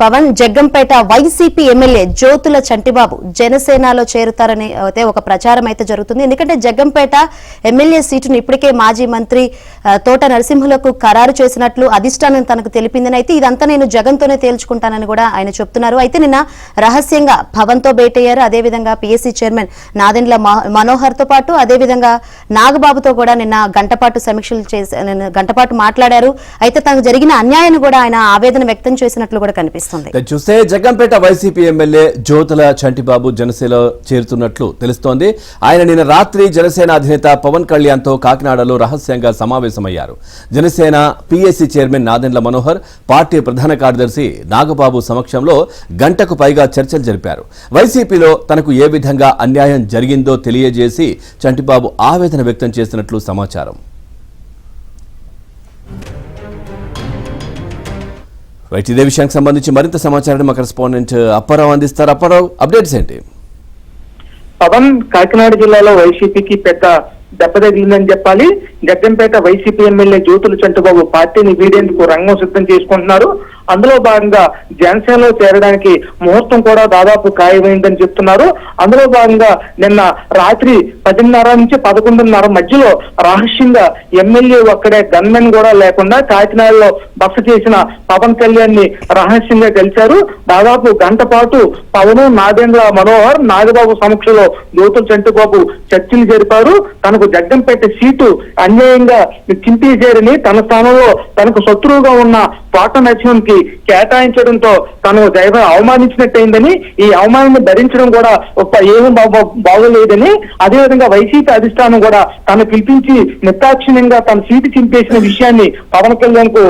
Pawan Jaggampeta YCP MLA Jyothula Chantibabu జనసేనలో చేరుతారని అయితే ఒక ప్రచారం అయితే జరుగుతుంది. ఎందుకంటే జగ్గంపేట ఎమ్మెల్యే సీటును ఇప్పటికే మాజీ మంత్రి తోట నరసింహులకు ఖరారు చేసినట్లు అధిష్టానం తనకు తెలిపిందని, అయితే ఇదంతా నేను జగన్తోనే తేల్చుకుంటానని కూడా ఆయన చెప్తున్నారు. అయితే నిన్న రహస్యంగా పవన్ తో భేటయ్యారు. అదేవిధంగా పీఎస్సీ చైర్మన్ నాదెండ్ల మనోహర్ తో పాటు అదేవిధంగా నాగబాబుతో కూడా నిన్న గంటపాటు సమీక్షలు చేసి గంటపాటు మాట్లాడారు. అయితే తనకు జరిగిన అన్యాయాన్ని కూడా ఆయన ఆవేదన వ్యక్తం చేసినట్లు కూడా కనిపిస్తుంది. చూస్తే జగ్గంపేట వైసీపీ ఎమ్మెల్యే జ్యోతుల చంటిబాబు జనసేనలో చేరుతున్నట్లు తెలుస్తోంది. ఆయన నిన్న రాత్రి జనసేన అధినేత పవన్ కళ్యాణ్ తో కాకినాడలో రహస్యంగా సమావేశమయ్యారు. Janasena PSC chairman Nadendla Manohar, party ప్రధాన కార్యదర్శి నాగబాబు సమక్షంలో గంటకు పైగా చర్చలు జరిపారు. వైసీపీలో తనకు ఏ విధంగా అన్యాయం జరిగిందో తెలియజేసి చంటిబాబు ఆవేదన వ్యక్తం చేసినట్లు సమాచారం. ఇదే విషయానికి సంబంధించి మరింత సమాచారాన్ని మా కరెస్పాండెంట్ అప్పారావు అందిస్తారు. అప్పారావు, అప్డేట్స్ ఏంటి? పవన్ కాకినాడ జిల్లాలో వైసీపీకి పెద్ద దెబ్బ తగిలిందని చెప్పాలి. జగ్గంపేట వైసీపీ ఎమ్మెల్యే జ్యోతుల చంటిబాబు పార్టీని వీడేందుకు రంగం సిద్ధం చేసుకుంటున్నారు. అందులో భాగంగా జనసేనలో చేరడానికి ముహూర్తం కూడా దాదాపు ఖాయమైందని చెప్తున్నారు. అందులో భాగంగా నిన్న రాత్రి 10:30 నుంచి 11:30 మధ్యలో రహస్యంగా ఎమ్మెల్యే ఒక్కడే గన్మెన్ కూడా లేకుండా కాకినాడలో బస చేసిన పవన్ కళ్యాణ్ ని రహస్యంగా కలిశారు. దాదాపు గంట పాటు పవన్, నాదెండ్ల మనోహర్, నాగబాబు సమక్షంలో జ్యోతుల చంటిబాబు చర్చలు జరిపారు. తనకు జగ్గంపేట సీటు అన్యాయంగా చింపేశారని, తన స్థానంలో తనకు శత్రువుగా ఉన్న తోట నరసింహంకి కేటాయించడంతో తను అవమానించినట్టయిందని, ఈ అవమానాన్ని భరించడం కూడా ఏమీ బాగోలేదని, అదేవిధంగా వైసీపీ అధిష్టానం కూడా తను పిలిపించి నిర్దాక్షిణ్యంగా తన సీటు చింపేసిన విషయాన్ని పవన్ కళ్యాణ్ కు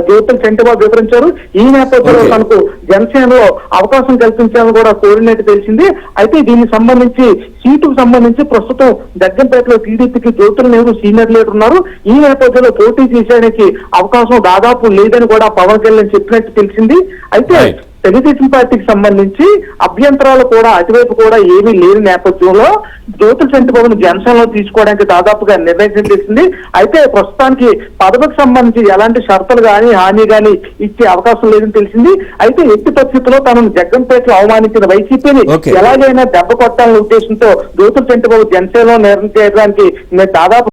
జ్యోతుల చంటిబాబు వివరించారు. ఈ నేపథ్యంలో తనకు జనసేనలో అవకాశం కల్పించాలని కూడా కోరినట్టు తెలిసింది. అయితే దీనికి సంబంధించి సీటుకు సంబంధించి ప్రస్తుతం జగ్గంపేటలో టీడీపీకి జ్యోతుల నెహ్రూ సీనియర్ లీడర్ ఉన్నారు. ఈ నేపథ్యంలో పోటీ చేసేయడానికి అవకాశం దాదాపు లేదని కూడా పవన్ కళ్యాణ్ చెప్పినట్టు తెలిసింది. అయితే తెలుగుదేశం పార్టీకి సంబంధించి అభ్యంతరాలు కూడా అటువైపు కూడా ఏమీ లేని నేపథ్యంలో జ్యోతుల చంటిబాబును జనసేనలో తీసుకోవడానికి దాదాపుగా నిర్ణయం చేసింది. అయితే ప్రస్తుతానికి పదవికి సంబంధించి ఎలాంటి షరతులు కానీ హామీ కానీ ఇచ్చే అవకాశం లేదని తెలిసింది. అయితే ఎట్టి పరిస్థితుల్లో తనను జగ్గంపేటలో అవమానించిన వైసీపీని ఎలాగైనా దెబ్బ కొట్టాలనే ఉద్దేశంతో జ్యోతుల చంటిబాబు జనసేనలో నిర్ణయం చేయడానికి దాదాపు